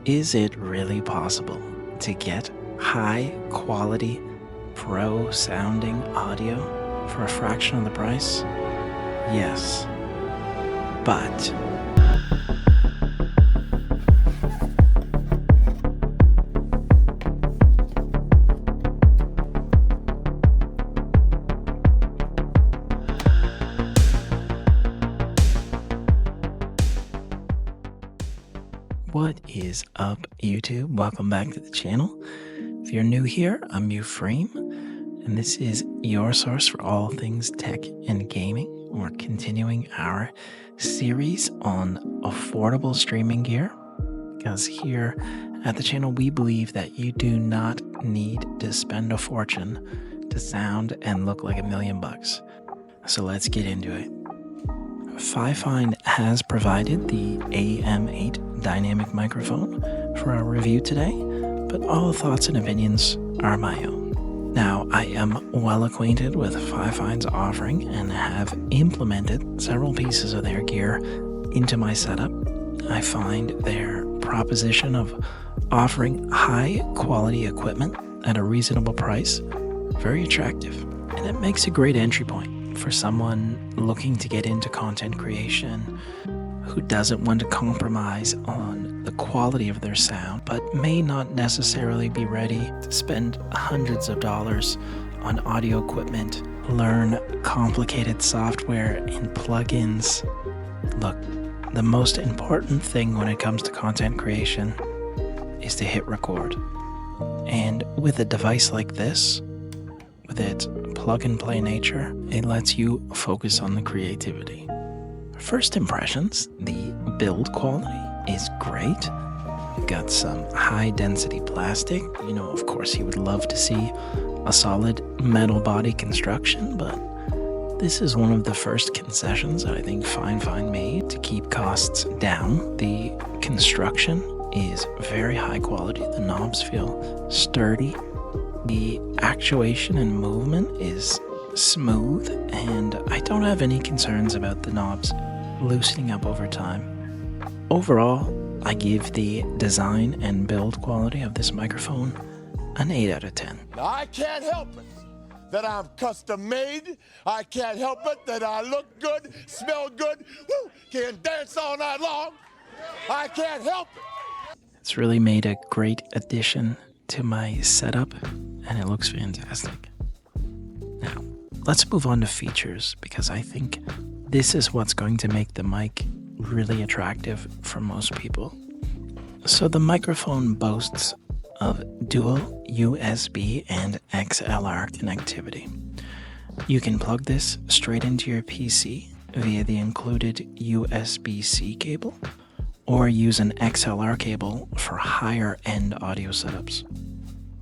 Is it really possible to get high quality pro sounding audio for a fraction of the price? Yes, but what is up, YouTube? Welcome back to the channel. If you're new here, I'm FIFINE, and this is your source for all things tech and gaming. We're continuing our series on affordable streaming gear, because here at the channel, we believe that you do not need to spend a fortune to sound and look like $1,000,000. So let's get into it. FIFINE has provided the AM8 dynamic microphone for our review today, but all thoughts and opinions are my own. Now, I am well acquainted with FIFINE's offering and have implemented several pieces of their gear into my setup. I find their proposition of offering high quality equipment at a reasonable price very attractive, and it makes a great entry point for someone looking to get into content creation who doesn't want to compromise on the quality of their sound, but may not necessarily be ready to spend hundreds of dollars on audio equipment, learn complicated software and plugins. Look, the most important thing when it comes to content creation is to hit record. And with a device like this, with its plug-and-play nature, it lets you focus on the creativity. First impressions, the build quality is great. You've got some high-density plastic. You know, of course, you would love to see a solid metal body construction, but this is one of the first concessions that I think FIFINE made to keep costs down. The construction is very high quality. The knobs feel sturdy. The actuation and movement is smooth, and I don't have any concerns about the knobs loosening up over time. Overall, I give the design and build quality of this microphone an 8 out of 10. Now, I can't help it that I'm custom made. I can't help it that I look good, smell good, can dance all night long. I can't help it. It's really made a great addition to my setup, and it looks fantastic. Now, let's move on to features, because I think this is what's going to make the mic really attractive for most people. So the microphone boasts of dual USB and XLR connectivity. You can plug this straight into your PC via the included USB-C cable, or use an XLR cable for higher end audio setups.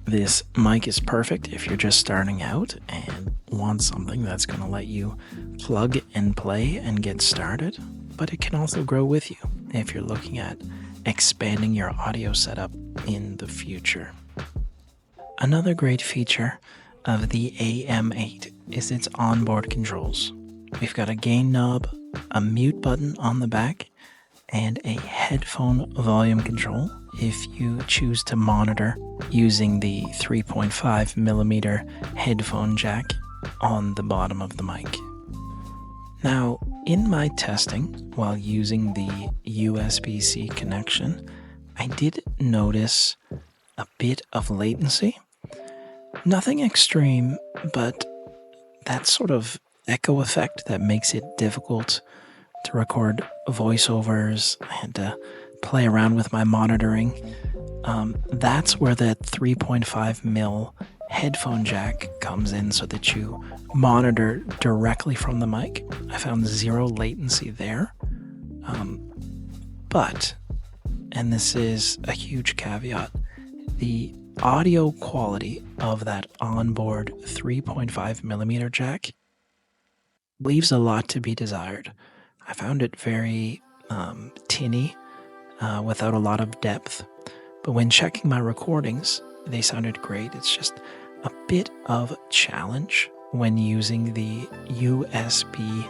This mic is perfect if you're just starting out and want something that's going to let you plug and play and get started, but it can also grow with you if you're looking at expanding your audio setup in the future. Another great feature of the AM8 is its onboard controls. We've got a gain knob, a mute button on the back, and a headphone volume control if you choose to monitor using the 3.5mm headphone jack on the bottom of the mic. Now, in my testing while using the USB-C connection, I did notice a bit of latency. Nothing extreme, but that sort of echo effect that makes it difficult to record voiceovers and to play around with my monitoring. That's where that 3.5mm headphone jack comes in, so that you monitor directly from the mic. I found zero latency there. But, and this is a huge caveat, the audio quality of that onboard 3.5mm jack leaves a lot to be desired. I found it very tinny, without a lot of depth, but when checking my recordings, they sounded great. It's just a bit of challenge when using the USB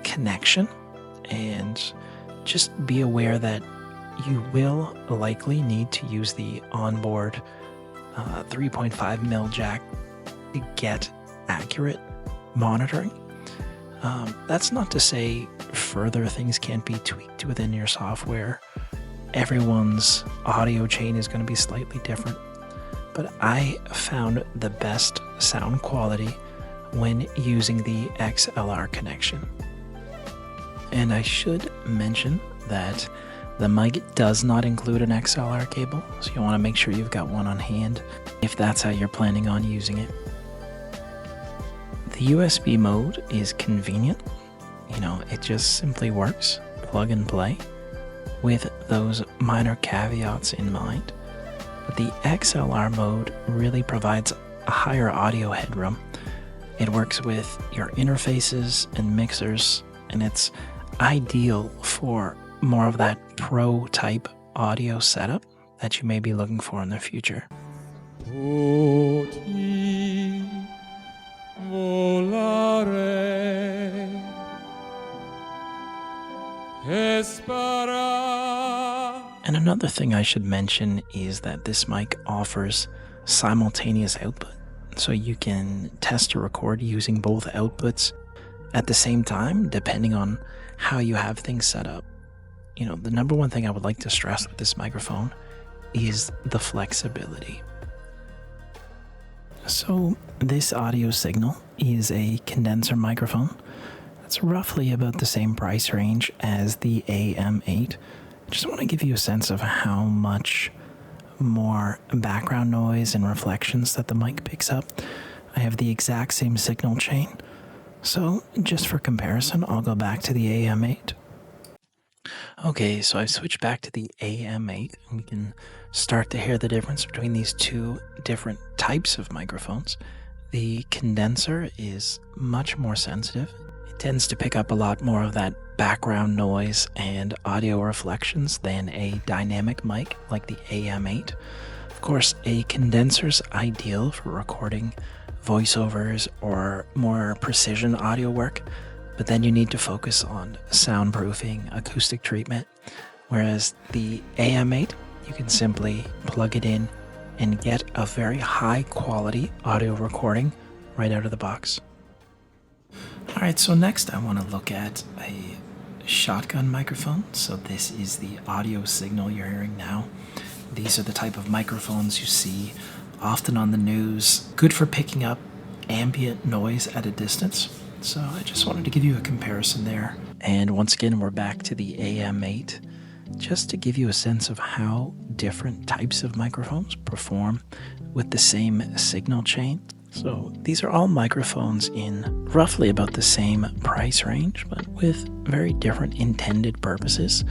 connection, and just be aware that you will likely need to use the onboard 3.5mm jack to get accurate monitoring. That's not to say further things can't be tweaked within your software. Everyone's audio chain is going to be slightly different, but I found the best sound quality when using the XLR connection. And I should mention that the mic does not include an XLR cable, so you want to make sure you've got one on hand if that's how you're planning on using it. The USB mode is convenient. It just simply works, plug and play, with those minor caveats in mind. But the XLR mode really provides a higher audio headroom. It works with your interfaces and mixers, and it's ideal for more of that pro type audio setup that you may be looking for in the future. And another thing I should mention is that this mic offers simultaneous output, so you can test or record using both outputs at the same time, depending on how you have things set up. The number one thing I would like to stress with this microphone is the flexibility. So this audio signal is a condenser microphone. It's roughly about the same price range as the AM8. I just want to give you a sense of how much more background noise and reflections that the mic picks up. I have the exact same signal chain. So just for comparison, I'll go back to the AM8. Okay, so I've switched back to the AM8, and we can start to hear the difference between these two different types of microphones. The condenser is much more sensitive. It tends to pick up a lot more of that background noise and audio reflections than a dynamic mic like the AM8. Of course, a condenser's ideal for recording voiceovers or more precision audio work, but then you need to focus on soundproofing, acoustic treatment, whereas the AM8, you can simply plug it in and get a very high quality audio recording right out of the box. Alright, so next I want to look at a shotgun microphone. So this is the audio signal you're hearing now. These are the type of microphones you see often on the news, good for picking up ambient noise at a distance. So I just wanted to give you a comparison there. And once again, we're back to the AM8, just to give you a sense of how different types of microphones perform with the same signal chain. So these are all microphones in roughly about the same price range, but with very different intended purposes.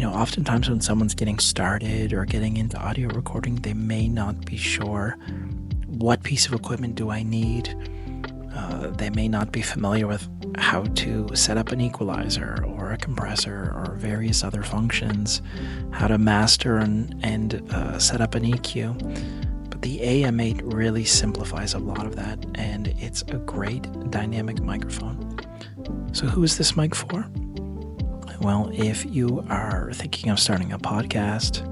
Oftentimes when someone's getting started or getting into audio recording, they may not be sure what piece of equipment do I need. They may not be familiar with how to set up an equalizer or a compressor or various other functions, how to master and set up an EQ. But the AM8 really simplifies a lot of that, and it's a great dynamic microphone. So who is this mic for? Well, if you are thinking of starting a podcast,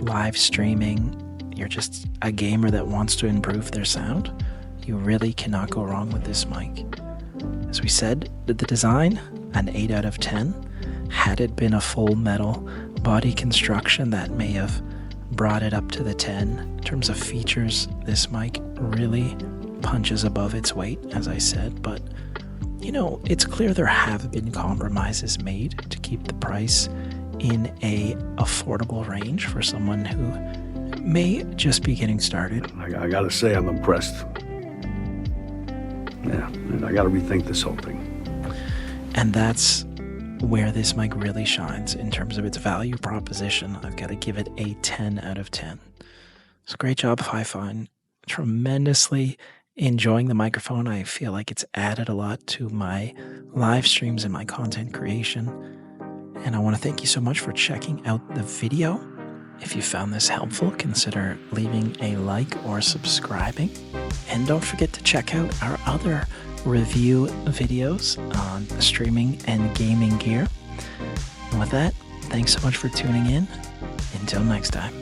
live streaming, you're just a gamer that wants to improve their sound, you really cannot go wrong with this mic. As we said, the design, an 8 out of 10. Had it been a full metal body construction, that may have brought it up to the 10. In terms of features, this mic really punches above its weight, as I said, but it's clear there have been compromises made to keep the price in a affordable range for someone who may just be getting started. I gotta say, I'm impressed. Yeah, and I gotta rethink this whole thing. And that's where this mic really shines in terms of its value proposition. I've got to give it a 10 out of 10. So great job, FIFINE. Tremendously enjoying the microphone. I feel like it's added a lot to my live streams and my content creation. And I want to thank you so much for checking out the video. If you found this helpful, consider leaving a like or subscribing. And don't forget to check out our other review videos on streaming and gaming gear. And with that, Thanks so much for tuning in. Until next time.